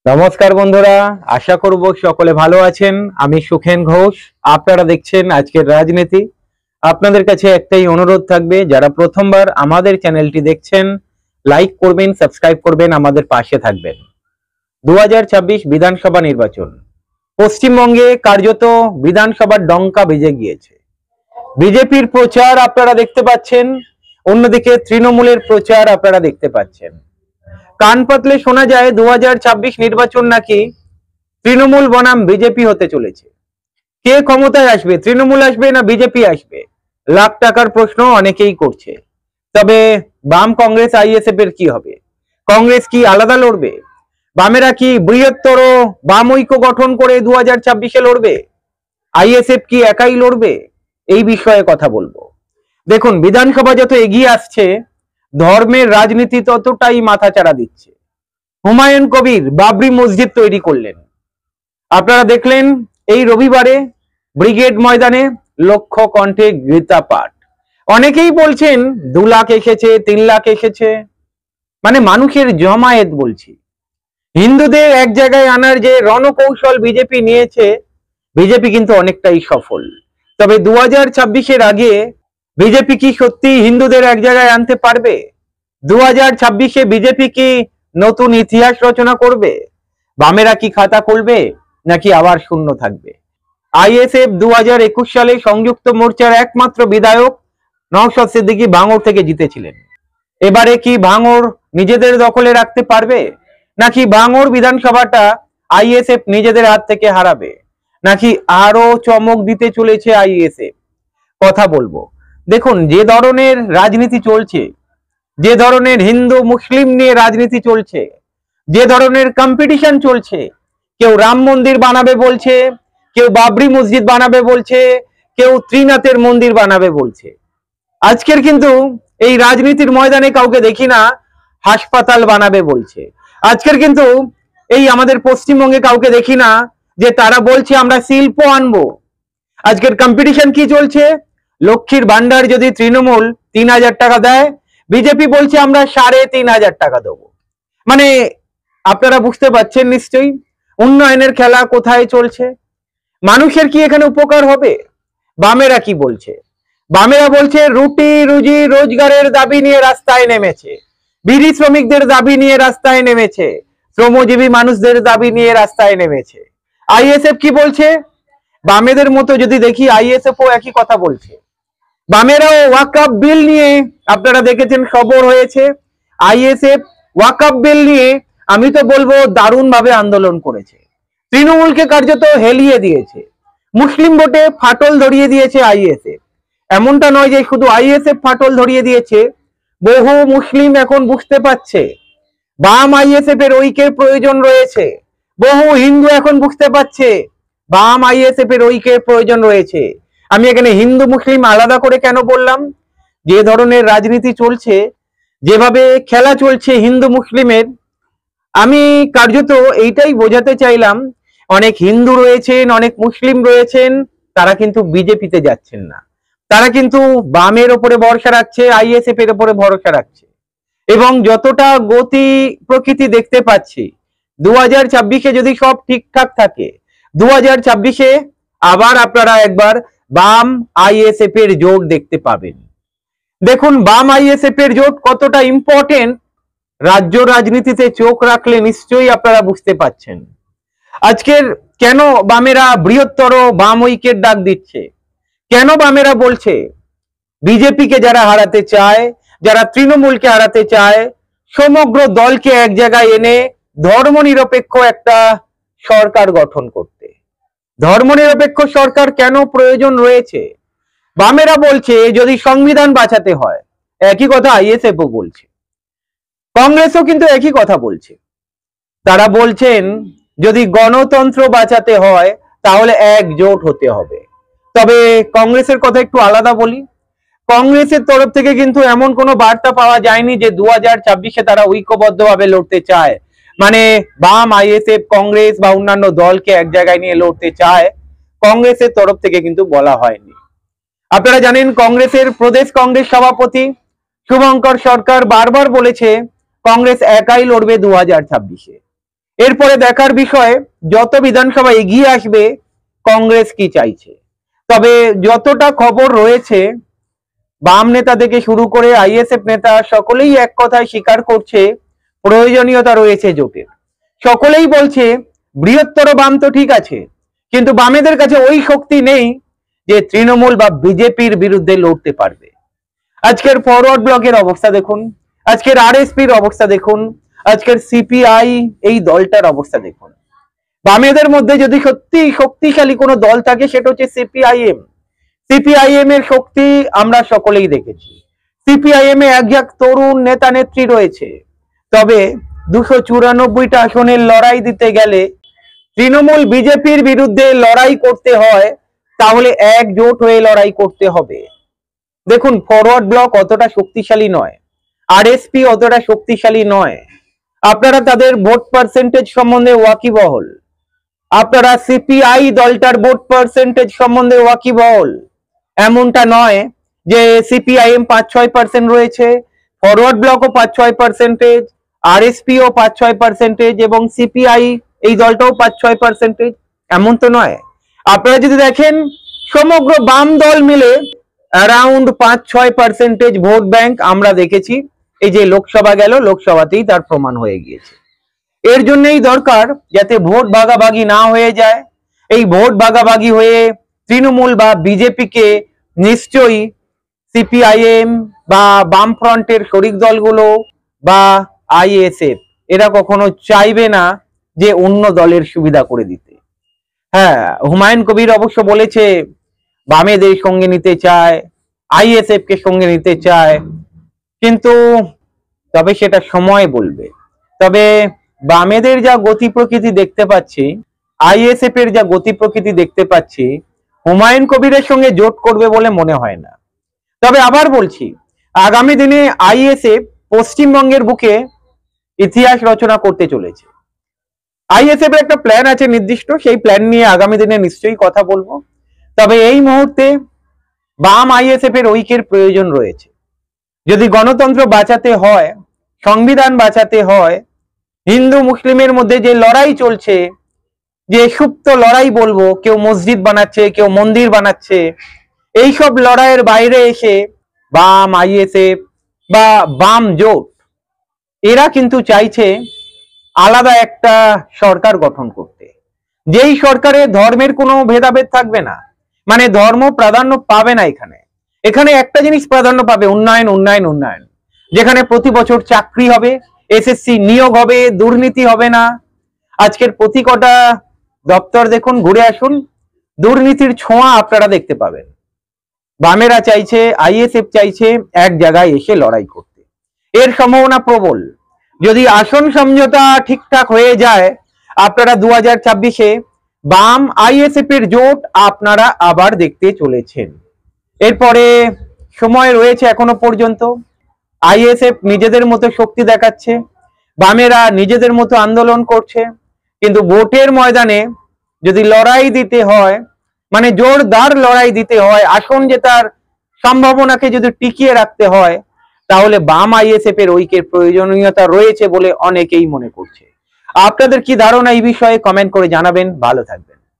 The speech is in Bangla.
নমস্কার বন্ধুরা, আশা করব সকলে ভালো আছেন। আমি সুখেন ঘোষ, আপনারা দেখছেন আজকের রাজনীতি। আপনাদের কাছে একটাই অনুরোধ থাকবে, যারা প্রথমবার আমাদের চ্যানেলটি দেখছেন লাইক করবেন, সাবস্ক্রাইব করবেন, আমাদের পাশে থাকবেন। 2026 বিধানসভা নির্বাচন পশ্চিমবঙ্গে কার্যত বিধানসভার ডঙ্কা বেজে গিয়েছে। বিজেপির প্রচার আপনারা দেখতে পাচ্ছেন, অন্যদিকে তৃণমূলের প্রচার আপনারা দেখতে পাচ্ছেন। কান পাতলে শোনা যায় 2026 নির্বাচন নাকি তৃণমূল বনাম বিজেপি হতে চলেছে। কে ক্ষমতায় আসবে, তৃণমূল আসবে না বিজেপি আসবে? লাখ টাকার প্রশ্ন অনেকেই করছে। তবে বাম কংগ্রেস আইএসএফ এর কি হবে? কংগ্রেস কি আলাদা লড়বে? বামেরা কি বৃহত্তর বাম ঐক্য গঠন করে 2026-এ লড়বে? আইএসএফ কি একাই লড়বে? এই বিষয়ে কথা বলবো। দেখুন, বিধানসভা যত এগিয়ে আসছে ধর্মের রাজনীতি ততটাই মাথাচাড়া দিচ্ছে। হুমায়ুন কবির বাবরি মসজিদ তৈরি করলেন। আপনারা দেখলেন এই রবিবারে ব্রিগেড ময়দানে লক্ষ কণ্ঠে গীতা পাঠ। অনেকেই বলছেন 2 লাখ এসেছে, 3 লাখ এসেছে, মানে মানুষের জমায়েত বলছি। হিন্দুদের এক জায়গায় আনার যে রণকৌশল বিজেপি নিয়েছে, বিজেপি কিন্তু অনেকটাই সফল। তবে 2026-এর আগে বিজেপি কি সত্যি হিন্দুদের এক জায়গায় আনতে পারবে? 2026-এ বিজেপি কি নতুন ইতিহাস রচনা করবে? বামেরা কি খাতা খুলবে নাকি আবার শূন্য থাকবে? আইএসএফ 2021 সালে সংযুক্ত মোর্চার একমাত্র বিধায়ক নওশাদ সিদ্দিকী ভাঙড় থেকে জিতেছিলেন। এবারে কি ভাঙড় নিজেদের দখলে রাখতে পারবে, নাকি ভাঙড় বিধানসভাটা আইএসএফ নিজেদের হাত থেকে হারাবে, নাকি আরো চমক দিতে চলেছে আইএসএফ? কথা বলবো। দেখুন, যে ধরনের রাজনীতি চলছে, যে ধরনের হিন্দু মুসলিম নিয়ে রাজনীতি চলছে, যে ধরনের কম্পিটিশন চলছে, কেউ রাম মন্দির বানাবে বলছে, কেউ বাবরি মসজিদ বানাবে বলছে, কেউ ত্রিনাথের মন্দির বানাবে বলছে। আজকের কিন্তু এই রাজনীতির ময়দানে কাউকে দেখি না হাসপাতাল বানাবে বলছে। আজকের কিন্তু এই আমাদের পশ্চিমবঙ্গে কাউকে দেখি না যে তারা বলছে আমরা শিল্প আনবো। আজকের কম্পিটিশন কি চলছে? লক্ষ্মীর ভান্ডার যদি তৃণমূল 3,000 টাকা দেয়, বিজেপি বলছে আমরা 3,500 টাকা দেবো। মানে আপনারা বুঝতে পারছেন নিশ্চয়ই উন্নয়নের খেলা কোথায় চলছে। মানুষের কি এখানে উপকার হবে? বামেরা কি বলছে? বামেরা বলছে রুটি রুজি রোজগারের দাবি নিয়ে রাস্তায় নেমেছে, বিড়ি শ্রমিকদের দাবি নিয়ে রাস্তায় নেমেছে, শ্রমজীবী মানুষদের দাবি নিয়ে রাস্তায় নেমেছে। আইএসএফ কি বলছে? বামেদের মতো যদি দেখি আইএসএফ ও একই কথা বলছে। বামেরাও ওয়াকআপ বিল নিয়ে আপনারা দেখেছেন খবর হয়েছে। আইএসএফ ওয়াকআপ বিল নিয়ে আমি তো বলবো দারুণ ভাবে আন্দোলন করেছে, তৃণমূলকে কার্যত হেলিয়ে দিয়েছে, মুসলিম ভোটে ফাটল ধরিয়ে দিয়েছে আইএসএফ। এমনটা নয় যে শুধু আইএসএফ ফাটল ধরিয়ে দিয়েছে, বহু মুসলিম এখন বুঝতে পারছে বাম আইএসএফ এর ঐক্যের প্রয়োজন রয়েছে। বহু হিন্দু এখন বুঝতে পারছে বাম আইএসএফ এর ঐক্যের প্রয়োজন রয়েছে। আমি এখানে হিন্দু মুসলিম আলাদা করে কেন বললাম? যে ধরনের রাজনীতি চলছে, যেভাবে খেলা চলছে হিন্দু মুসলিমের, আমি কার্যত এইটাই বোঝাতে চাইলাম অনেক হিন্দু রয়েছেন, অনেক মুসলিম রয়েছেন, তারা কিন্তু বিজেপিতে যাচ্ছেন না। তারা কিন্তু বামের ওপরে ভরসা রাখছে, আইএসএফ এর ওপরে ভরসা রাখছে। এবং যতটা গতি প্রকৃতি দেখতে পাচ্ছি 2026-এ যদি সব ঠিকঠাক থাকে, 2026-এ আবার আপনারা একবার বাম আইএসএফ এর জোট দেখতে পাবেন। দেখুন, বাম আইএসএফ এর জোট কতটা ইম্পর্টেন্ট রাজ্য রাজনীতিতে চোখ রাখলে নিশ্চয়ই আপনারা বুঝতে পাচ্ছেন। আজকের কেন বামেরা বৃহত্তর বাম ঐক্যের ডাক দিচ্ছে, কেন বামেরা বলছে বিজেপিকে যারা হারাতে চায়, যারা তৃণমূলকে হারাতে চায়, সমগ্র দলকে এক জায়গায় এনে ধর্মনিরপেক্ষ একটা সরকার গঠন করতে। ধর্মনিরপেক্ষ সরকার কেন প্রয়োজন রয়েছে? বামেরা বলছে যদি সংবিধান বাঁচাতে হয়, একই কথা আইএসএফ ও বলছে, কংগ্রেসও কিন্তু একই কথা বলছে। তারা বলছেন যদি গণতন্ত্র বাঁচাতে হয় তাহলে একজোট হতে হবে। তবে কংগ্রেসের কথা একটু আলাদা বলি। কংগ্রেসের তরফ থেকে কিন্তু এমন কোনো বার্তা পাওয়া যায়নি যে 2026-এ তারা ঐক্যবদ্ধভাবে লড়তে চায়, মানে বাম আইএসএফ কংগ্রেস বা অন্যান্য দলকে এক জায়গায় নিয়ে লড়তে চায়, কংগ্রেসের তরফ থেকে কিন্তু বলা হয়নি। আপনারা জানেন কংগ্রেসের প্রদেশ কংগ্রেস সভাপতি শুভঙ্কর সরকার বারবার বলেছে কংগ্রেস একাই লড়বে 2026-এ। এরপরে দেখার বিষয় যত বিধানসভা এগিয়ে আসবে কংগ্রেস কি চাইছে। তবে যতটা খবর রয়েছে বাম নেতা থেকে শুরু করে আইএসএফ নেতা সকলেই এক কথায় স্বীকার করছে প্রয়োজনীয়তা রয়েছে জোটের। সকলেই বলছে বৃহত্তর বাম তো ঠিক আছে, কিন্তু বামেদের কাছে ওই শক্তি নেই যে তৃণমূল বা বিজেপির বিরুদ্ধে লড়তে পারবে। আজকের ফরওয়ার্ড ব্লকের অবস্থা দেখুন, আজকের আরএসপির অবস্থা দেখুন, আজকের সিপিআই এই দলটার অবস্থা দেখুন। বামেদের মধ্যে যদি সত্যি শক্তিশালী কোনো দল থাকে সেটা হচ্ছে সিপিআইএম। সিপিআইএম এর শক্তি আমরা সকলেই দেখেছি। সিপিআইএম এ একজন তরুণ নেতা নেত্রী রয়েছে। তবে 294টা আসনের লড়াই দিতে গেলে তৃণমূল বিজেপির বিরুদ্ধে লড়াই করতে হয়, তাহলে একজোট হয়ে লড়াই করতে হবে। দেখুন ফরওয়ার্ড ব্লক অতটা শক্তিশালী নয়, আরএসপি অতটা শক্তিশালী নয়। আপনারা তাদের ভোট পার্সেন্টেজ সম্বন্ধে ওয়াকিবহল, আপনারা সিপিআই দলটার ভোট পার্সেন্টেজ সম্বন্ধে ওয়াকিবহল। এমনটা নয় যে সিপিআইএম 5-6% রয়েছে, ফরওয়ার্ড ব্লকও 5-6%, আরএসপিও 5-6% এবং সিপিআই এই দলটাও 5-6%, এমন তো নয়। আপনারা যদি দেখেন সমগ্র বাম দল মিলে অ্যারাউন্ড 5-6% ভোট ব্যাংক আমরা দেখেছি। এই যে লোকসভা গেল, লোকসভাতেই তার প্রমাণ হয়ে গিয়েছে। এর জন্যই দরকার যাতে ভোট ভাগাভাগি না হয়ে যায়। এই ভোট ভাগাভাগি হয়ে তৃণমূল বা বিজেপিকে নিশ্চয়ই সিপিআইএম বা বামফ্রন্টের শরিক দলগুলো বা আইএসএফ এরা কখনো চাইবে না যে অন্য দলের সুবিধা করে দিতে। হ্যাঁ, হুমায়ুন কবির অবশ্য বলেছে বামেদের সঙ্গে নিতে চায়, আইএসএফ কে সঙ্গে নিতে চায়, কিন্তু তবে সেটা সময় বলবে। তবে বামেদের যা গতি প্রকৃতি দেখতে পাচ্ছি, আইএসএফ এর যা গতি প্রকৃতি দেখতে পাচ্ছি, হুমায়ুন কবিরের সঙ্গে জোট করবে বলে মনে হয় না। তবে আবার বলছি, আগামী দিনে আইএসএফ পশ্চিমবঙ্গের বুকে ইতিহাস রচনা করতে চলেছে। আইএসএফ এর একটা প্ল্যান আছে নির্দিষ্ট, সেই প্ল্যান নিয়ে আগামী দিনে নিশ্চয়ই কথা বলবো। তবে এই মুহূর্তে বাম আইএসএফ এর ঐক্যের প্রয়োজন রয়েছে। যদি গণতন্ত্র বাঁচাতে হয়, সংবিধান বাঁচাতে হয়, হিন্দু মুসলিমের মধ্যে যে লড়াই চলছে, যে সুপ্ত লড়াই বলবো, কেউ মসজিদ বানাচ্ছে, কেউ মন্দির বানাচ্ছে, এইসব লড়াইয়ের বাইরে এসে বাম আইএসএফ বা বাম জোট এরা কিন্তু চাইছে আলাদা একটা সরকার গঠন করতে, যেই সরকারে ধর্মের কোনো ভেদাভেদ থাকবে না, মানে ধর্ম প্রাধান্য পাবে না। এখানে একটা জিনিস প্রাধান্য পাবে, উন্নয়ন উন্নয়ন উন্নয়ন। যেখানে প্রতি বছর চাকরি হবে, এসএসসি নিয়োগ হবে, দুর্নীতি হবে না। আজকের প্রতি কটা দপ্তর দেখুন, ঘুরে আসুন, দুর্নীতির ছোঁয়া আপনারা দেখতে পাবেন। বামেরা চাইছে, আইএসএফ চাইছে এক জায়গায় এসে লড়াই করতে। এর সম্ভাবনা প্রবল। যদি আসন সমঝোতা ঠিকঠাক হয়ে যায়, আপনারা 2026-এ বাম আইএসএফ এর জোট আপনারা আবার দেখতে চলেছেন। এরপরে সময় রয়েছে এখনো পর্যন্ত। আইএসএফ নিজেদের মতো শক্তি দেখাচ্ছে, বামেরা নিজেদের মতো আন্দোলন করছে, কিন্তু ভোটের ময়দানে যদি লড়াই দিতে হয়, মানে জোরদার লড়াই দিতে হয়, আসন জেতার সম্ভাবনাকে যদি টিকিয়ে রাখতে হয়, তাহলে বাম আইএসএফ এর ঐক্যের প্রয়োজনীয়তা রয়েছে বলে অনেকেই মনে করছে। আপনাদের কি ধারণা এই বিষয়ে কমেন্ট করে জানাবেন। ভালো থাকবেন।